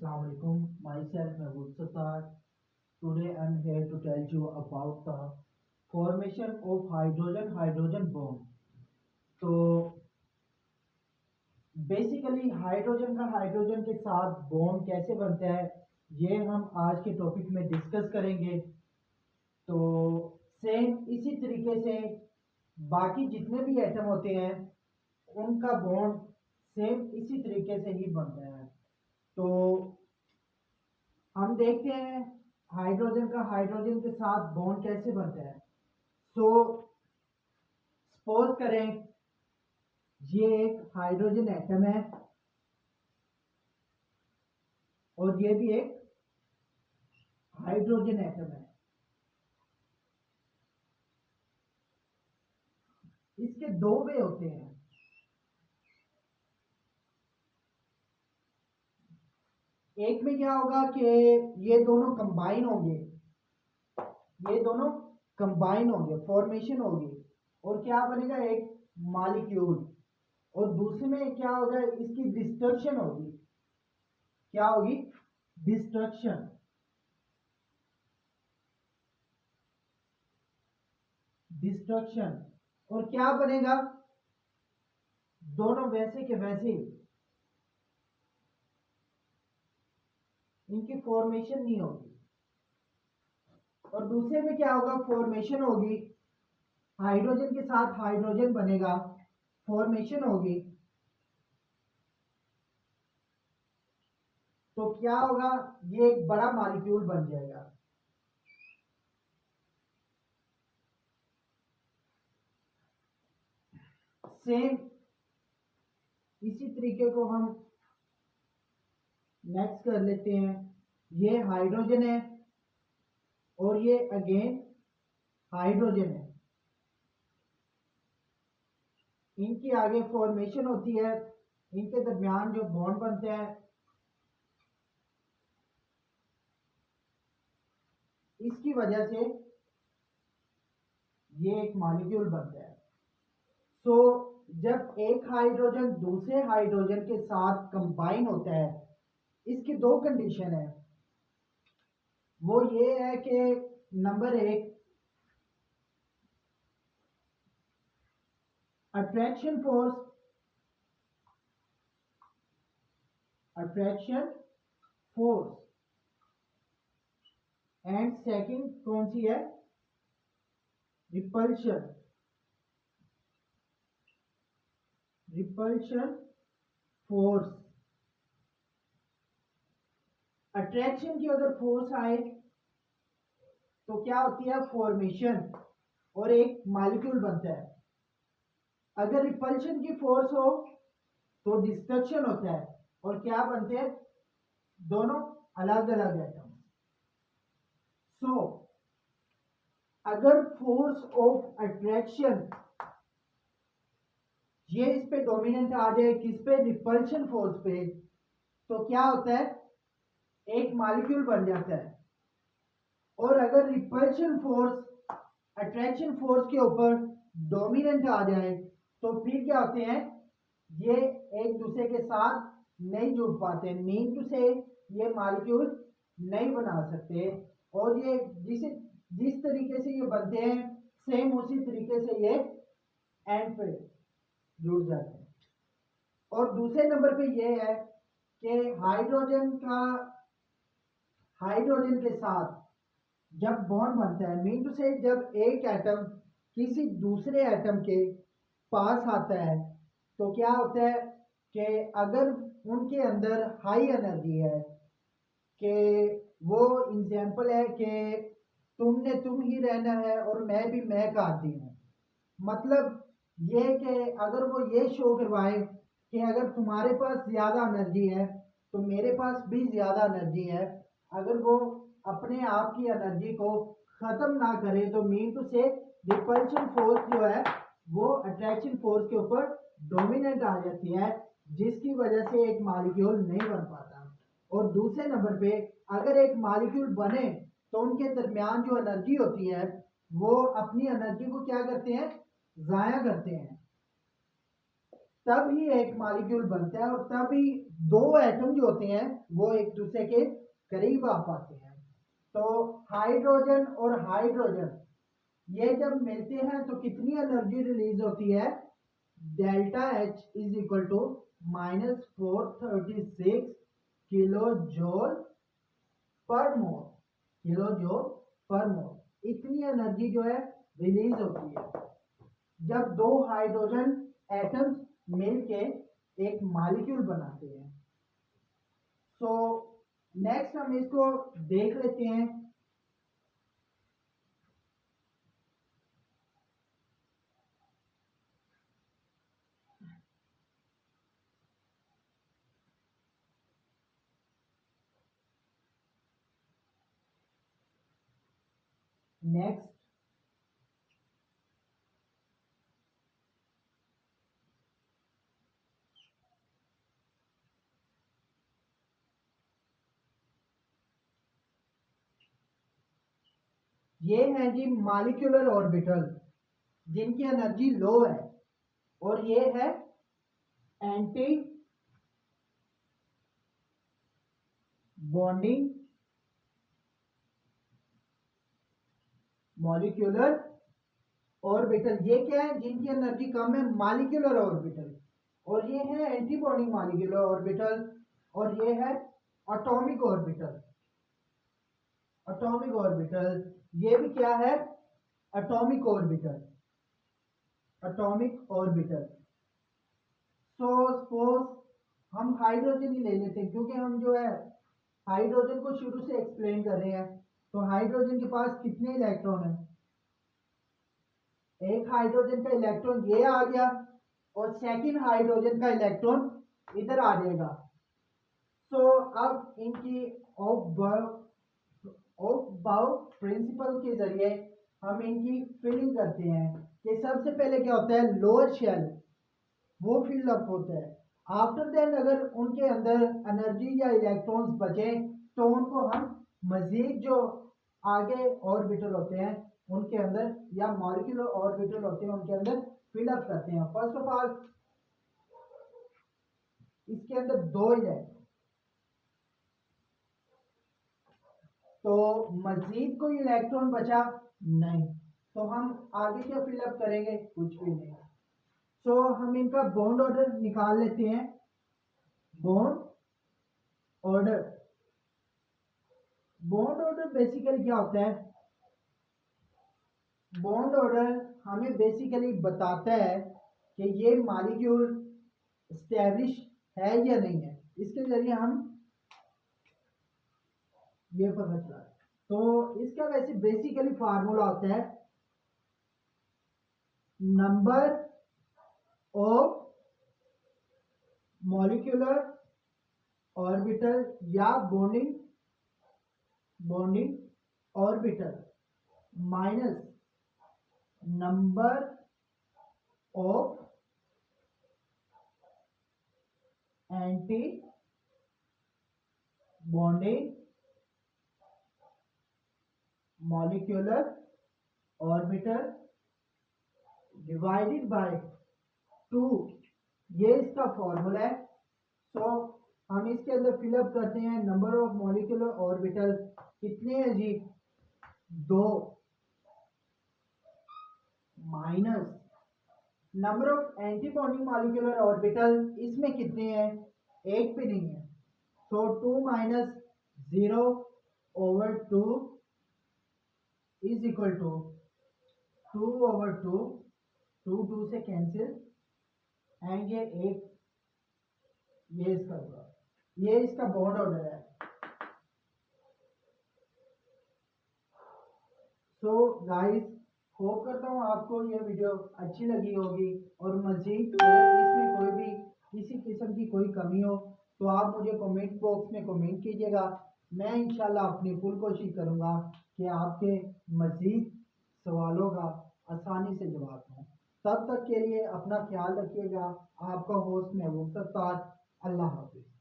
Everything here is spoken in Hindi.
Assalamu alaikum. Myself Mahmood Sattar. Today I'm here to tell you about the formation of hydrogen bond. तो बेसिकली हाइड्रोजन के साथ बॉन्ड कैसे बनता है ये हम आज के टॉपिक में डिस्कस करेंगे। तो सेम इसी तरीके से बाकी जितने भी एटम होते हैं उनका बॉन्ड सेम इसी तरीके से ही बनता है। तो हम देखते हैं हाइड्रोजन के साथ बॉन्ड कैसे बनता है। सो सपोज करें ये एक हाइड्रोजन एटम है और ये भी एक हाइड्रोजन एटम है। इसके दो वे होते हैं। एक में क्या होगा कि ये दोनों कंबाइन होंगे, फॉर्मेशन होगी और क्या बनेगा एक मॉलिक्यूल। और दूसरे में क्या होगा इसकी डिस्ट्रक्शन होगी। क्या होगी? डिस्ट्रक्शन। और क्या बनेगा? दोनों वैसे के वैसे इनकी फॉर्मेशन नहीं होगी। और दूसरे में क्या होगा? फॉर्मेशन होगी, हाइड्रोजन के साथ हाइड्रोजन बनेगा, फॉर्मेशन होगी। तो क्या होगा? ये एक बड़ा मॉलिक्यूल बन जाएगा। सेम इसी तरीके को हम नेक्स्ट कर लेते हैं। ये हाइड्रोजन है और ये अगेन हाइड्रोजन है। इनकी आगे फॉर्मेशन होती है, इनके दरमियान जो बॉन्ड बनते हैं इसकी वजह से ये एक मॉलिक्यूल बनता है। सो जब एक हाइड्रोजन दूसरे हाइड्रोजन के साथ कंबाइन होता है इसकी दो कंडीशन है। वो ये है कि नंबर एक, अट्रैक्शन फोर्स एंड सेकंड कौन सी है? Repulsion force. अट्रैक्शन की अगर फोर्स आए तो क्या होती है? फॉर्मेशन और एक मॉलिक्यूल बनता है। अगर रिपल्शन की फोर्स हो तो डिस्ट्रक्शन होता है और क्या बनते हैं? दोनों अलग अलग एटम। सो अगर फोर्स ऑफ अट्रैक्शन ये इस पे डोमिनेंट आ जाए, किस पे? रिपल्शन फोर्स पे, तो क्या होता है? एक मॉलिक्यूल बन जाता है। और अगर रिपल्शन फोर्स अट्रैक्शन फोर्स के ऊपर डोमिनेंट आ जाए तो फिर क्या होते हैं? ये एक दूसरे के साथ नहीं जुड़ पाते, मीन टू से ये मॉलिक्यूल नहीं बना सकते। और ये जिस तरीके से ये बनते हैं सेम उसी तरीके से ये एंड पे जुड़ जाते हैं। और दूसरे नंबर पे ये है कि हाइड्रोजन के साथ जब बॉन्ड बनता है, मीन टू से जब एक एटम किसी दूसरे एटम के पास आता है तो क्या होता है कि अगर उनके अंदर हाई एनर्जी है, कि वो एग्जाम्पल है कि तुम ही रहना है और मैं भी मैं का आदमी हूँ। मतलब ये कि अगर वो ये शो करवाए कि अगर तुम्हारे पास ज़्यादा एनर्जी है तो मेरे पास भी ज़्यादा एनर्जी है, अगर वो अपने आप की एनर्जी को ख़त्म ना करे तो मीन टू से रिपल्शन फोर्स जो है वो अट्रैक्शन फोर्स के ऊपर डोमिनेंट आ जाती है, जिसकी वजह से एक मॉलिक्यूल नहीं बन पाता। और दूसरे नंबर पे अगर एक मॉलिक्यूल बने तो उनके दरमियान जो एनर्जी होती है वो अपनी एनर्जी को क्या करते हैं? ज़ाया करते हैं। तब ही एक मॉलिक्यूल बनता है और तब ही दो एटम जो होते हैं वो एक दूसरे के करीब आ पाते हैं। तो हाइड्रोजन और हाइड्रोजन ये जब मिलते हैं तो कितनी एनर्जी रिलीज होती है? Delta H is equal to -436 kilo joule per mole, kilo joule per मोल। इतनी एनर्जी जो है रिलीज होती है जब दो हाइड्रोजन एटम्स मिलके एक मॉलिक्यूल बनाते हैं। सो नेक्स्ट हम इसको देख लेते हैं। नेक्स्ट ये है जी मॉलिक्यूलर ऑर्बिटल जिनकी एनर्जी लो है, और ये है एंटी बॉन्डिंग मॉलिक्यूलर ऑर्बिटल। ये क्या है? जिनकी एनर्जी कम है, मॉलिक्यूलर ऑर्बिटल। और ये है एंटी बॉन्डिंग मॉलिक्यूलर ऑर्बिटल, और ये है एटॉमिक ऑर्बिटल। एटॉमिक ऑर्बिटल ये भी क्या है? Atomic orbital. Atomic orbital. So suppose हम हाइड्रोजन ही ले लेते हैं, क्योंकि हम जो है हाइड्रोजन को शुरू से एक्सप्लेन कर रहे हैं। तो हाइड्रोजन के पास कितने इलेक्ट्रॉन है? एक हाइड्रोजन का इलेक्ट्रॉन ये आ गया और सेकंड हाइड्रोजन का इलेक्ट्रॉन इधर आ जाएगा। सो अब इनकी ऑफ बाउ प्रिंसिपल के जरिए हम इनकी फिलिंग करते हैं कि सबसे पहले क्या होता है? लोअर शेल वो फिल अप होता है। आफ्टर देन अगर उनके अंदर एनर्जी या इलेक्ट्रॉन्स बचे तो उनको हम मजीद जो आगे ऑर्बिटल होते हैं उनके अंदर, या मॉलिक्यूलर ऑर्बिटल होते हैं उनके अंदर फिल अप करते हैं। फर्स्ट ऑफ ऑल इसके अंदर दो ही है, तो मजीद कोई इलेक्ट्रॉन बचा नहीं, तो हम आगे क्या फिल अप करेंगे? कुछ भी नहीं। तो हम इनका बॉन्ड ऑर्डर निकाल लेते हैं। Bond order, bond order basically क्या होता है? बॉन्ड ऑर्डर हमें बेसिकली बताता है कि ये मॉलिक्यूल एस्टेब्लिश है या नहीं है। इसके जरिए हम ये पता चला। तो इसका वैसे बेसिकली फार्मूला होता है नंबर ऑफ मॉलिक्यूलर ऑर्बिटल या bonding orbital minus number of anti bonding molecular orbital divided by 2। ये इसका फॉर्मूला है। सो हम इसके अंदर फिलअप करते हैं। नंबर ऑफ मॉलिक्यूलर ऑर्बिटल कितने हैं जी? 2 minus number of anti bonding molecular orbital, इसमें कितने हैं? एक भी नहीं है। So 2 minus 0 over 2 is equal to 2/2। 2 से कैंसिल एंड ये एक, ये इसका हुआ, ये इसका बॉन्ड ऑर्डर है। सो गाइस होप करता हूँ आपको ये वीडियो अच्छी लगी होगी, और मजीद अगर इसमें कोई भी किसी किस्म की कोई कमी हो तो आप मुझे कमेंट बॉक्स में कमेंट कीजिएगा। मैं इंशाल्लाह अपनी फुल कोशिश करूँगा कि आपके मजीद सवालों का आसानी से जवाब दूँ। तब तक के लिए अपना ख्याल रखिएगा। आपका होस्ट महबूब सत्तार। अल्लाह हाफिज़।